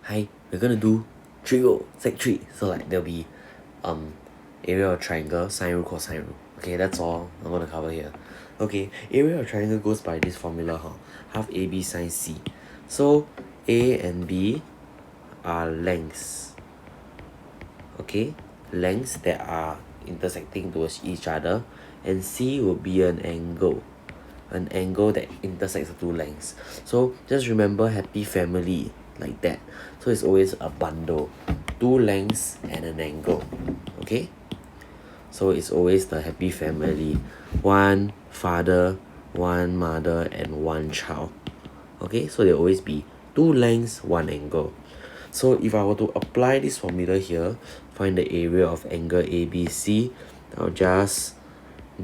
Hi, we're gonna do Trigo Sec 3. So like there'll be area of triangle, sine rule, cosine rule. Okay, that's all I'm gonna cover here. Okay, area of triangle goes by this formula, half AB sine C. So A and B are lengths. Okay, lengths that are intersecting towards each other, and C will be an angle that intersects the two lengths. So just remember happy family like that. So it's always a bundle, two lengths and an angle. Okay, so it's always the happy family, one father, one mother, and one child. Okay, so there'll always be two lengths, one angle. So if I were to apply this formula here, find the area of angle ABC, I'll just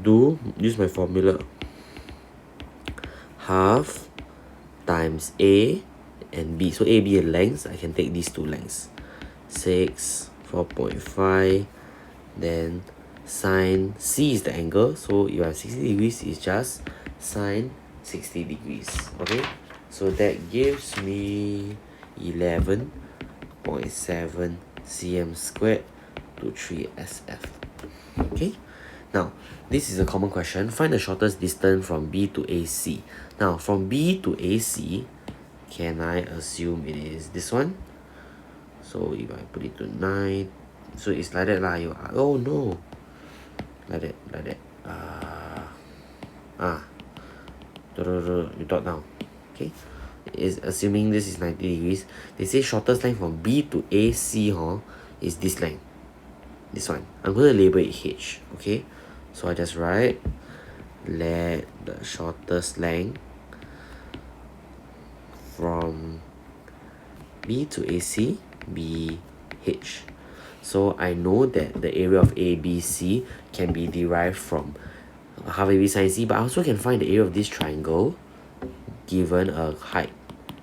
use my formula, half times A and B. So A, B are lengths. I can take these two lengths. 6, 4.5. Then sine C is the angle. So if I have 60 degrees, it's just sine 60 degrees. Okay. So that gives me 11.7 cm squared to 3 SF. Okay. Now, this is a common question. Find the shortest distance from B to AC. Now, from B to AC, can I assume it is this one? So, if I put it to 9, so it's like that lah. Oh no, like that. You dot down. Okay, is assuming this is 90 degrees. They say shortest length from B to AC is this length. This one. I'm going to label it H. Okay, so I just write, let the shortest length from B to AC be H. So I know that the area of ABC can be derived from half AB sine C, but I also can find the area of this triangle given a height,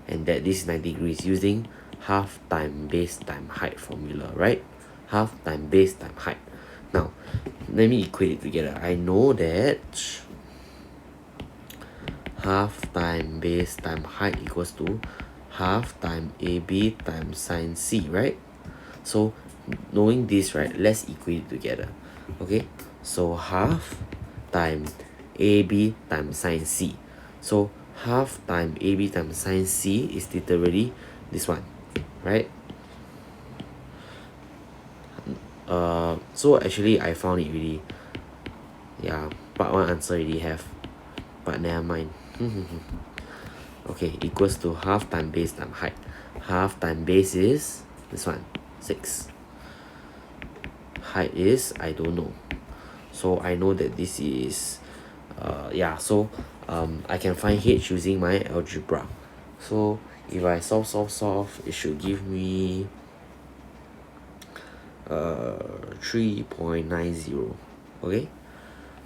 and that this is 90 degrees using half time base time height formula, right? Half time base time height. Now, let me equate it together. I know that half time base time height equals to half time AB times sine C, right? So knowing this, right, let's equate it together. Okay, so half times AB times sine C. So half times AB times sine C is literally this one, right? So actually I found it already. Yeah, part 1 answer already have, but never mind. Okay, equals to half time base time height. Half time base is this one, 6. Height is, I don't know. So I know that this is, so I can find H using my algebra. So if I solve, it should give me 3.90. Okay,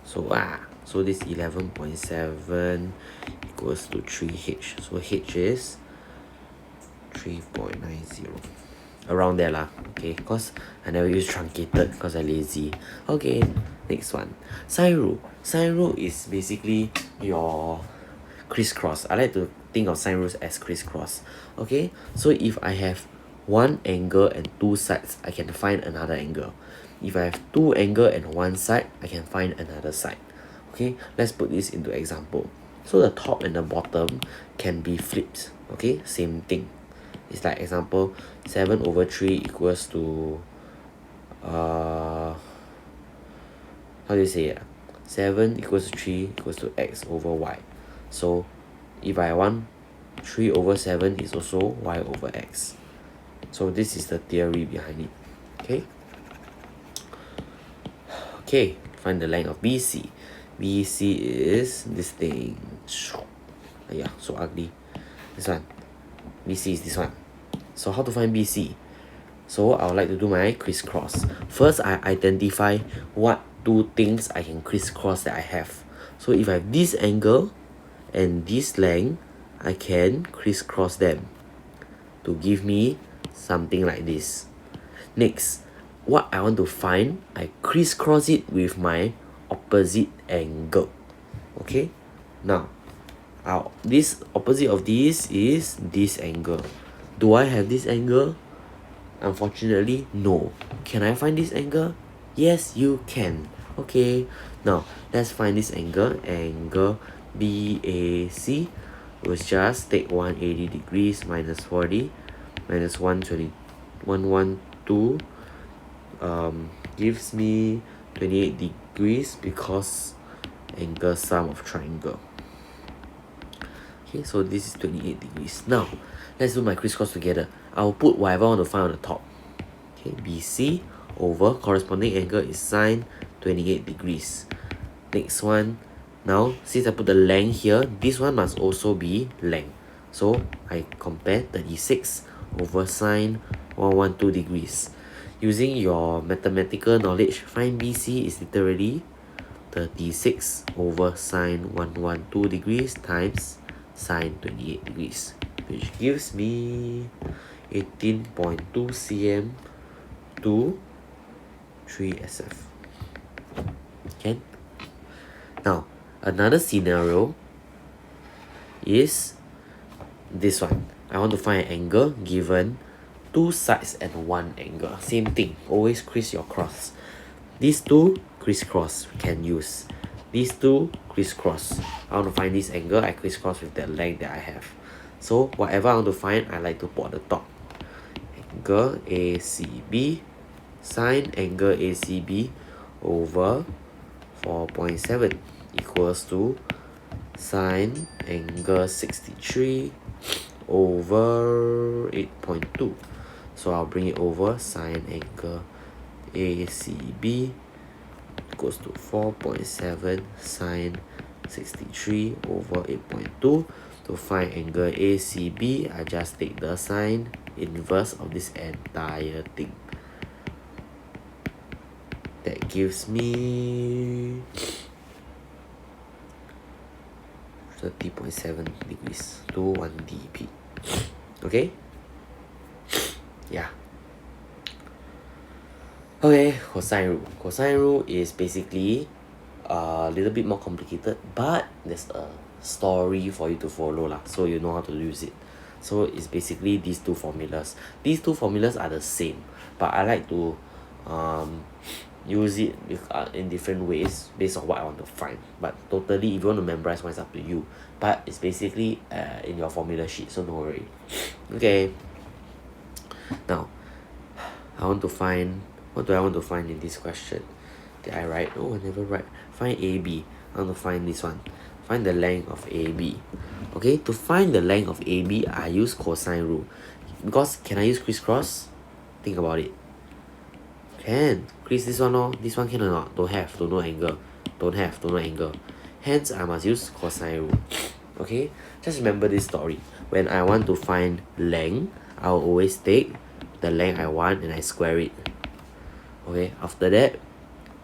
so this 11.7 equals to 3H. So H is 3.90, around there lah. Okay, cause I never use truncated because I lazy. Okay, next one, sine rule. Sine rule is basically your crisscross. I like to think of sine rules as crisscross. Okay, so if I have one angle and two sides, I can find another angle. If I have two angle and one side, I can find another side. Okay, let's put this into example. So the top and the bottom can be flipped. Okay, same thing. It's like example 7/3 equals to how do you say it? 7 equals to 3 equals to x over y. So if I want 3/7 is also y over x. So this is the theory behind it. Okay, find the length of BC. BC is this thing. Yeah, so ugly. This one. BC is this one. So how to find BC? So I would like to do my crisscross. First, I identify what two things I can crisscross that I have. So if I have this angle and this length, I can crisscross them to give me something like this. Next, what I want to find, I crisscross it with my opposite angle. Okay, now this opposite of this is this angle. Do I have this angle? Unfortunately, no. Can I find this angle? Yes, you can. Okay, now let's find this angle. Angle BAC. We'll just take 180 degrees minus 40 minus 120, 112 gives me 28 degrees because angle sum of triangle. Okay, so this is 28 degrees. Now, let's do my crisscross together. I'll put whatever I want to find on the top. Okay, BC over corresponding angle is sine 28 degrees. Next one, now since I put the length here, this one must also be length. So I compare 36 over sine 112 degrees. Using your mathematical knowledge, find BC is literally 36 over sine 112 degrees times sine 28 degrees, which gives me 18.2 cm to 3 SF. Okay. Now, another scenario is this one. I want to find an angle given two sides and one angle. Same thing, always crisscross. These two crisscross can use. These two crisscross. I want to find this angle, I crisscross with the length that I have. So whatever I want to find, I like to put on the top. Angle ACB sine angle ACB over 4.7 equals to sine angle 63 over 8.2. So I'll bring it over. Sine angle ACB equals to 4.7 sine 63 over 8.2. To find angle ACB, I just take the sine inverse of this entire thing. That gives me 30.7 degrees to 1 dp. Okay? Yeah. Okay, cosine rule. Cosine rule is basically a little bit more complicated, but there's a story for you to follow lah, so you know how to use it. So it's basically these two formulas. These two formulas are the same, but I like to use it in different ways based on what I want to find. But totally, if you want to memorize one, it's up to you. But it's basically in your formula sheet, so no worry. Okay. Now, I want to find, what do I want to find in this question? Did I write? Oh, I never write. Find AB. I want to find this one. Find the length of AB. Okay, to find the length of AB, I use cosine rule. Because, can I use crisscross? Think about it. Can. Criss this one or this one can or not? Don't have, don't know angle. Don't have, don't know angle. Hence, I must use cosine rule. Okay, just remember this story. When I want to find length, I'll always take the length I want and I square it. Okay, after that,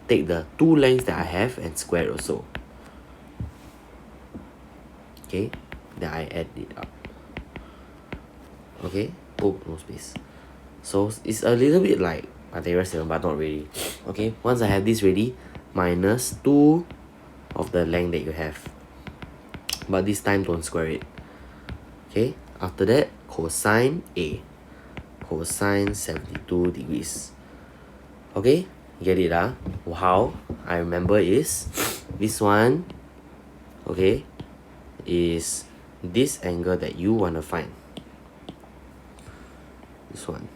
take the two lengths that I have and square it also. Okay, then I add it up. Okay, oh, no space. So it's a little bit like Pythagoras theorem, but not really. Okay, once I have this ready, minus 2 of the length that you have. But this time don't square it. Okay, after that, cosine A. Cosine 72 degrees. Okay, get it how I remember is this one, okay, is this angle that you want to find. This one.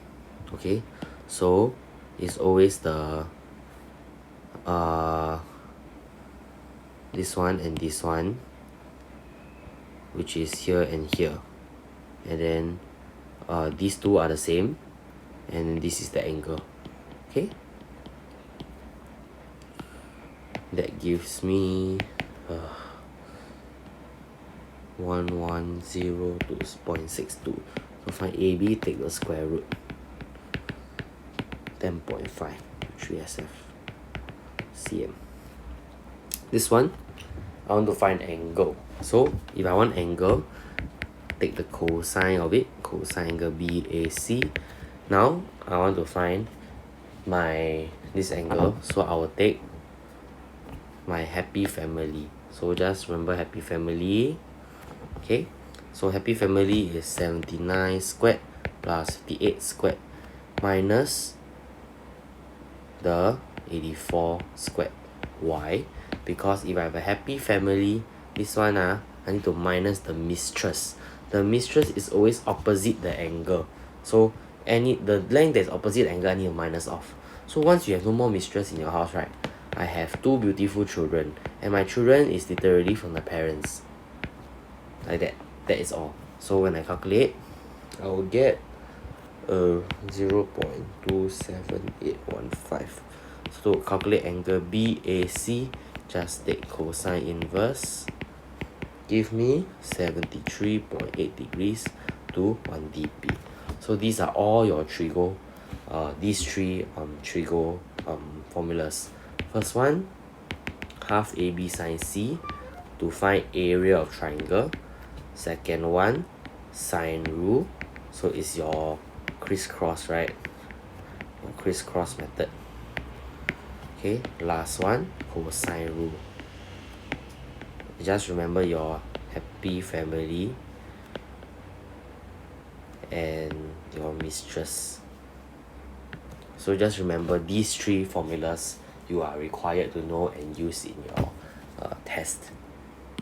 Okay, so it's always the this one and this one, which is here and here, and then these two are the same, and this is the angle. Okay, that gives me 110.62. So find AB, take the square root. 10.5 3 SF cm. This one, I want to find angle. So if I want angle, take the cosine of it, cosine angle BAC. Now I want to find this angle, so I will take my happy family. So just remember happy family. Okay, so happy family is 79 squared plus 58 squared minus the 84 squared. Why? Because if I have a happy family, this one I need to minus the mistress. The mistress is always opposite the angle, so the length that's opposite angle I need to minus off. So once you have no more mistress in your house, right, I have two beautiful children, and my children is literally from the parents, like that. That is all. So when I calculate, I will get 0.27815. So to calculate angle BAC, just take cosine inverse, give me 73.8 degrees to 1 dp. So these are all your these three trigo formulas. First one, half AB sine C to find area of triangle. Second one, sine rule, so it's your crisscross, right? Your crisscross method. Okay, last one, cosine rule. Just remember your happy family and your mistress. So just remember these three formulas you are required to know and use in your test.